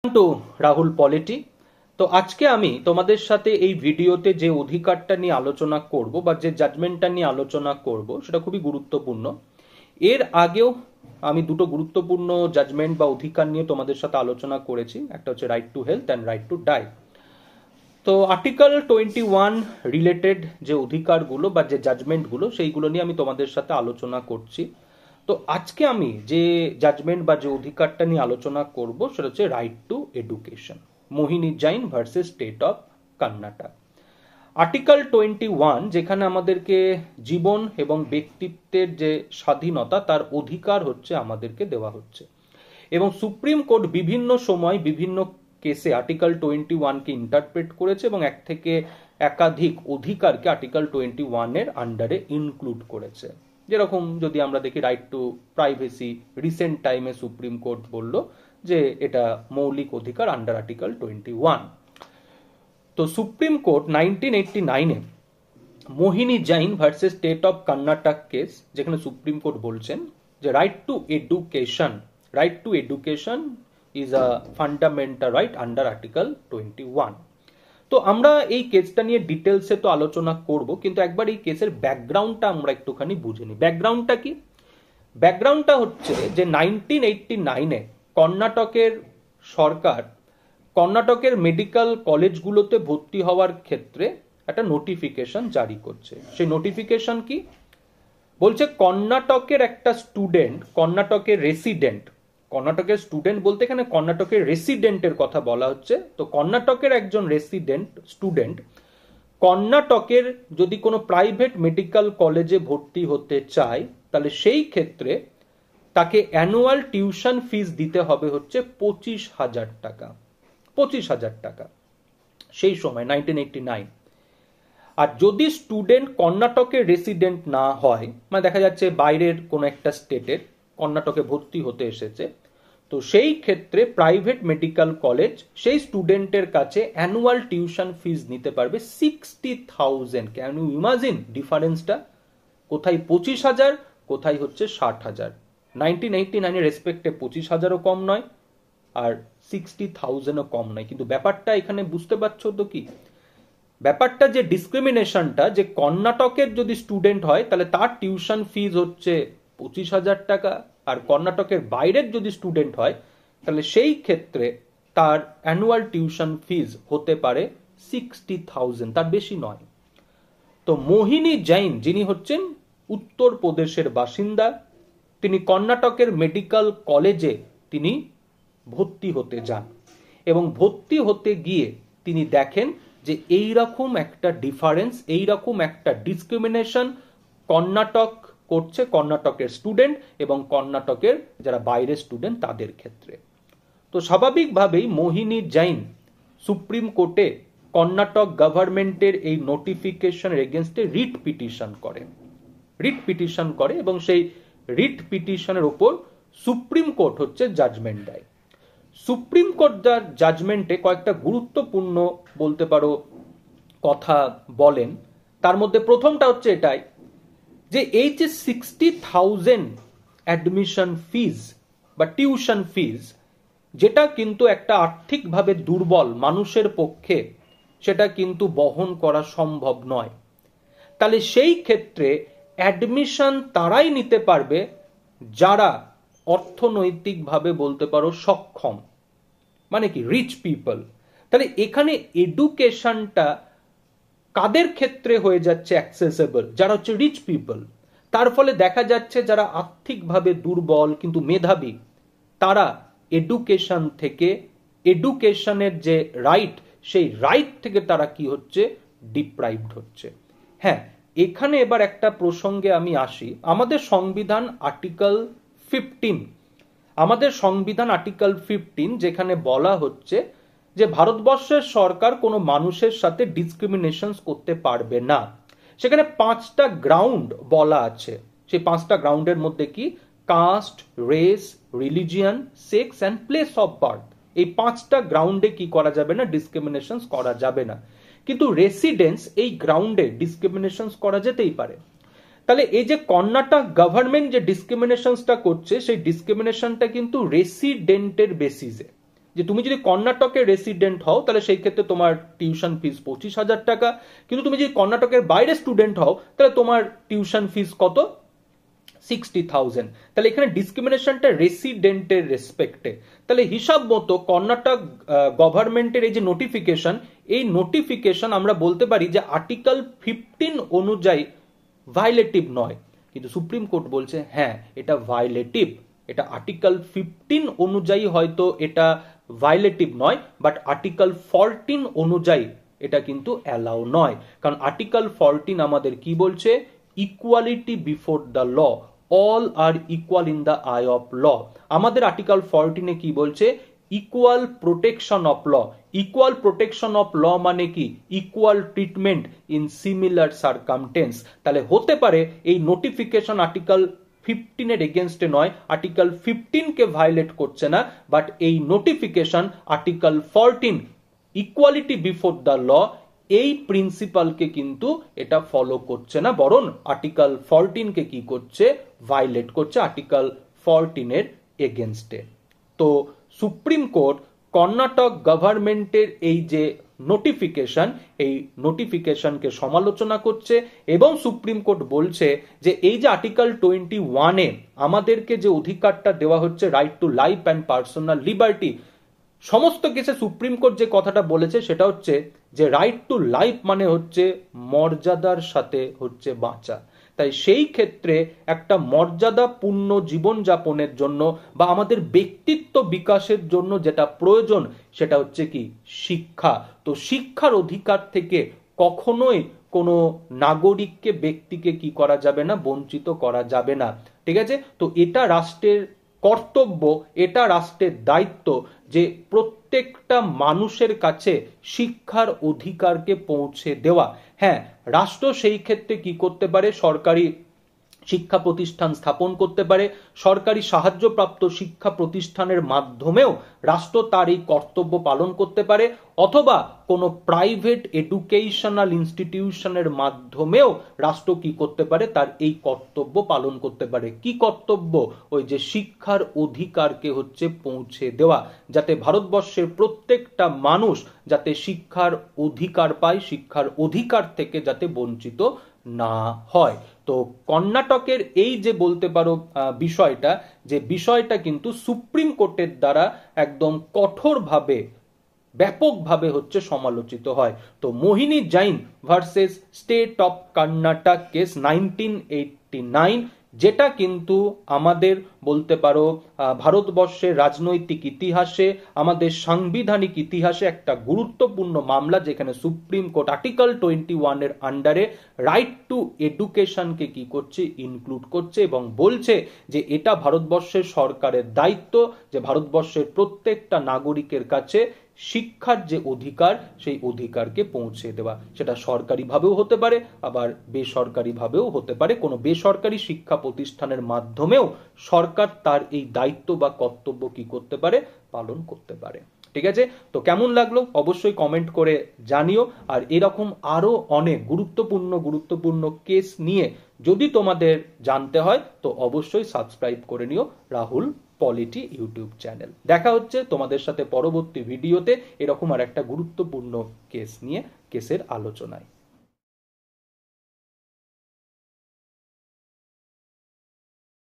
Two Rahul polity. তো আজকে আমি তোমাদের সাথে এই ভিডিওতে যে অধিকারটা নিয়ে আলোচনা করব বা যে জাজমেন্টটা নিয়ে আলোচনা করব সেটা খুবই গুরুত্বপূর্ণ। এর আগেও আমি দুটো গুরুত্বপূর্ণ জাজমেন্ট বা অধিকার নিয়ে তোমাদের সাথে আলোচনা করেছি, একটা হচ্ছে right to health and right to die. তো আর্টিকেল 21 রিলেটেড যে অধিকারগুলো বা যে জাজমেন্টগুলো সেইগুলো নিয়ে আমি তোমাদের সাথে আলোচনা করছি। তো আজকে আমি যে জাজমেন্ট বা যে অধিকারটা নিয়ে আলোচনা করব সেটা হচ্ছে right to education, Mohini Jain versus state of Karnataka. Article 21 যেখানে আমাদেরকে জীবন এবং ব্যক্তিত্বের যে স্বাধীনতা তার অধিকার হচ্ছে আমাদেরকে দেওয়া হচ্ছে, এবং সুপ্রিম কোর্ট বিভিন্ন সময় বিভিন্ন কেসে আর্টিকেল 21কে ইন্টারপ্রেট করেছে এবং এক থেকে একাধিক অধিকারকে আর্টিকেল 21 এর আন্ডারে ইনক্লুড করেছে। যেরকম যদি আমরা দেখি রাইট টু প্রাইভেসি, রিসেন্ট টাইমে সুপ্রিম কোর্ট বলল যে এটা মৌলিক অধিকার আন্ডার আর্টিকেল 21। তো সুপ্রিম কোর্ট 1989-এ Mohini Jain versus state of Karnataka case, যেখানে সুপ্রিম কোর্ট বলছেন যে right to education is a fundamental right under article 21। তো আমরা এই কেসটা নিয়ে ডিটেলসে তো আলোচনা করব, কিন্তু একবার এই কেসের ব্যাকগ্রাউন্ডটা আমরা একটুখানি বুঝে নিই। ব্যাকগ্রাউন্ডটা কি? ব্যাকগ্রাউন্ডটা হচ্ছে যে 1989-এ কর্ণাটকের সরকার কর্ণাটকের মেডিকেল কলেজগুলোতে ভর্তি হওয়ার ক্ষেত্রে একটা নোটিফিকেশন জারি করছে। সেই নোটিফিকেশন কি বলছে? কর্ণাটকের একটা স্টুডেন্ট, কর্ণাটকের রেসিডেন্ট, কর্ণাটকের স্টুডেন্ট বলতে এখানে কর্ণাটকের রেসিডেন্টের কথা বলা হচ্ছে। তো কর্ণাটকের একজন রেসিডেন্ট স্টুডেন্ট কর্ণাটকের যদি কোনো প্রাইভেট মেডিকেল কলেজে ভর্তি হতে চায়, তাহলে সেই ক্ষেত্রে তাকে অ্যানুয়াল টিউশন ফিস দিতে হবে হচ্ছে 25,000 টাকা। 25,000 টাকা সেই সময় 1989। আর যদি স্টুডেন্ট কর্ণাটকের রেসিডেন্ট না হয়, মানে দেখা যাচ্ছে বাইরের কোনো একটা স্টেটের, কর্ণাটকে ভর্তি হতে এসেছে, তো সেই ক্ষেত্রে প্রাইভেট মেডিকেল কলেজ সেই স্টুডেন্টের কাছে অ্যানুয়াল টিউশন ফিস নিতে পারবে 60,000। ক্যান ইউ ইমাজিন ডিফারেন্সটা? কোথায় 25,000, কোথায় হচ্ছে 60,000। 1989-এর রেসপেক্টে 25,000ও কম নয় আর 60,000ও কম নয়। কিন্তু ব্যাপারটা এখানে বুঝতে পারছো তো কি? ব্যাপারটা যে ডিসক্রিমিনেশনটা, যে কর্ণাটকের যদি স্টুডেন্ট হয় তাহলে তার টিউশন ফিজ হচ্ছে 25,000 টাকা, আর কর্ণাটকের বাইরের যদি স্টুডেন্ট হয় তাহলে সেই ক্ষেত্রে তার অ্যানুয়াল টিউশন ফিজ হতে পারে 60,000, তার বেশি নয়। তো মোহিনী জৈন, যিনি হচ্ছেন উত্তরপ্রদেশের বাসিন্দা, তিনি কর্ণাটকের মেডিকেল কলেজে তিনি ভর্তি হতে যান, এবং ভর্তি হতে গিয়ে তিনি দেখেন যে এইরকম একটা ডিফারেন্স, এইরকম একটা ডিসক্রিমিনেশন কর্ণাটক করছে কর্ণাটকের স্টুডেন্ট এবং কর্ণাটকের যারা বাইরের স্টুডেন্ট তাদের ক্ষেত্রে। তো স্বাভাবিকভাবেই মোহিনী জৈন সুপ্রিম কোর্টে কর্ণাটক গভর্নমেন্টের এই নোটিফিকেশনের এগেনস্টে রিট পিটিশন করে এবং সেই রিট পিটিশনের উপর সুপ্রিম কোর্ট হচ্ছে জাজমেন্ট দেয়। সুপ্রিম কোর্ট যার জাজমেন্টে কয়েকটা গুরুত্বপূর্ণ বলতে পারো কথা বলেন। তার মধ্যে প্রথমটা হচ্ছে এটাই যে এই যে 60,000 অ্যাডমিশন ফিজ বা টিউশন ফিজ, যেটা কিন্তু একটা আর্থিকভাবে দুর্বল মানুষের পক্ষে সেটা কিন্তু বহন করা সম্ভব নয়। তাহলে সেই ক্ষেত্রে অ্যাডমিশন তারাই নিতে পারবে যারা অর্থনৈতিকভাবে বলতে পারো সক্ষম, মানে কি রিচ পিপল। তাহলে এখানে এডুকেশনটা কাদের ক্ষেত্রে হয়ে যাচ্ছে অ্যাক্সেসেবল? যারা হচ্ছে রিচ পিপল। তার ফলে দেখা যাচ্ছে যারা আর্থিকভাবে দুর্বল কিন্তু মেধাবী, তারা এডুকেশন থেকে, এডুকেশনের যে রাইট, সেই রাইট থেকে তারা কি হচ্ছে? ডিপ্রাইভড হচ্ছে। হ্যাঁ, এখানে এবার একটা প্রসঙ্গে আমি আসি। আমাদের সংবিধান আর্টিকেল 15, যেখানে বলা হচ্ছে যে ভারতবর্ষের সরকার কোনো মানুষের সাথে ডিসক্রিমিনেশন করতে পারবে না। সেখানে 5টা গ্রাউন্ড বলা আছে। সেই 5টা গ্রাউন্ডের মধ্যে কি? Caste, race, religion, sex and place of birth. এই 5টা গ্রাউন্ডে কি করা যাবে না? ডিসক্রিমিনেশন করা যাবে না। কিন্তু রেসিডেন্স এই গ্রাউন্ডে ডিসক্রিমিনেশন করা যেতেই পারে। তাহলে এই যে কর্ণাটক গভর্নমেন্ট যে ডিসক্রিমিনেশনটা করছে, সেই ডিসক্রিমিনেশনটা কিন্তু রেসিডেন্টের বেসিসে, যে তুমি যদি কর্ণাটকের রেসিডেন্ট হও তাহলে সেই ক্ষেত্রে তোমার টিউশন ফিস 25,000 টাকা, কিন্তু তুমি যদি কর্ণাটকের বাইরে স্টুডেন্ট হও তাহলে তোমার টিউশন ফিস কত, 60,000। তাহলে এখানে ডিসক্রিমিনেশনটা রেসিডেন্টের রেসপেক্টে। তাহলে হিসাব মতো কর্ণাটক গভর্নমেন্টের এই যে নোটিফিকেশন, এই নোটিফিকেশন আমরা বলতে পারি যে আর্টিকেল 15 অনুযায়ী ভায়োলেটিভ নয়, কিন্তু সুপ্রিম কোর্ট বলছে হ্যাঁ এটা ভায়োলেটিভ। এটা আর্টিকেল 15 অনুযায়ী হয়তো এটা ভায়োলেটিভ নয়, বাট আর্টিকেল 14 অনুযায়ী এটা কিন্তু অ্যালাউ নয়। কারণ আর্টিকেল 14 আমাদের কি বলছে, equality before the law, all are equal in the eye of law. আমাদের আর্টিকেল 14 কি বলছে, equal protection of law. Equal protection of law মানে কি, equal treatment in similar circumstance. তাহলে হতে পারে এই নোটিফিকেশন আর্টিকেল 15 এর এগেনস্টে নয়, আর্টিকেল 15 কে ভায়োলেট করছে না, বাট এই notification article 14 equality before the law এই প্রিন্সিপালকে কিন্তু এটা ফলো করছে না, বরং আর্টিকেল 14 কে কি করছে, ভায়োলেট করছে আর্টিকেল 14 এর এগেনস্টে। তো সুপ্রিম কোর্ট কর্ণাটক গভর্নমেন্টের এই যে নোটিফিকেশন, এই নোটিফিকেশনকে সমালোচনা করছে এবং সুপ্রিম কোর্ট বলছে যে এই যে আর্টিকেল 21 এ আমাদেরকে যে অধিকারটা দেওয়া হচ্ছে, right to life and personal liberty, সমস্ত কেসে সুপ্রিম কোর্ট যে কথাটা বলেছে সেটা হচ্ছে যে রাইট টু লাইফ মানে হচ্ছে মর্যাদার সাথে হচ্ছে বাঁচা। তাই সেই ক্ষেত্রে একটা মর্যাদাপূর্ণ জীবনযাপনের জন্য বা আমাদের ব্যক্তিত্ব বিকাশের জন্য যেটা প্রয়োজন সেটা হচ্ছে কি, শিক্ষা। তো শিক্ষার অধিকার থেকে কখনোই কোনো নাগরিককে, ব্যক্তিকে কি করা যাবে না, বঞ্চিত করা যাবে না। ঠিক আছে, তো এটা রাষ্ট্রের কর্তব্য, এটা রাষ্ট্রের দায়িত্ব যে প্রত্যেকটা মানুষের কাছে শিক্ষার অধিকারকে পৌঁছে দেওয়া। হ্যাঁ, রাষ্ট্র সেই ক্ষেত্রে কি করতে পারে, সরকারি শিক্ষা প্রতিষ্ঠান স্থাপন করতে পারে, সরকারি সাহায্যপ্রাপ্ত শিক্ষা প্রতিষ্ঠানের মাধ্যমেও রাষ্ট্র তার এই কর্তব্য পালন করতে পারে, অথবা কোনো প্রাইভেট এডুকেশনাল ইনস্টিটিউশনের মাধ্যমেও রাষ্ট্র কি করতে পারে, তার এই কর্তব্য পালন করতে পারে। কি কর্তব্য, ওই যে শিক্ষার অধিকারকে হচ্ছে পৌঁছে দেওয়া, যাতে ভারতবর্ষের প্রত্যেকটা মানুষ যাতে শিক্ষার অধিকার পায়, শিক্ষার অধিকার থেকে যাতে বঞ্চিত না হয়। তো কর্ণাটকের এই যে বলতে পারো বিষয়টা, যে বিষয়টা কিন্তু সুপ্রিম কোর্টের দ্বারা একদম কঠোরভাবে, ব্যাপকভাবে হচ্ছে সমালোচিত হয়। তো Mohini Jain versus state of Karnataka case 1989, যেটা কিন্তু আমাদের বলতে পারো ভারতবর্ষের রাজনৈতিক ইতিহাসে, আমাদের সাংবিধানিক ইতিহাসে একটা গুরুত্বপূর্ণ মামলা, যেখানে সুপ্রিম কোর্ট আর্টিকেল 21 এর আন্ডারে রাইট টু এডুকেশনকে কি করছে, ইনক্লুড করছে এবং বলছে যে এটা ভারতবর্ষের সরকারের দায়িত্ব যে ভারতবর্ষের প্রত্যেকটা নাগরিকের কাছে শিক্ষার যে অধিকার, সেই অধিকারকে পৌঁছে দেওয়া। সেটা সরকারিভাবেও হতে পারে, আবার বেসরকারিভাবেও হতে পারে। কোনো বেসরকারি শিক্ষা প্রতিষ্ঠানের মাধ্যমেও সরকার তার এই দায়িত্ব বা কর্তব্য কি করতে পারে, পালন করতে পারে। ঠিক আছে, তো কেমন লাগলো অবশ্যই কমেন্ট করে জানিও। আর এরকম আরো অনেক গুরুত্বপূর্ণ কেস নিয়ে যদি তোমাদের জানতে হয় তো অবশ্যই সাবস্ক্রাইব করে নিও রাহুল পলিটি ইউটিউব চ্যানেল। দেখা হচ্ছে তোমাদের সাথে পরবর্তী ভিডিওতে এরকম আর একটা গুরুত্বপূর্ণ কেস নিয়ে, কেসের আলোচনায়।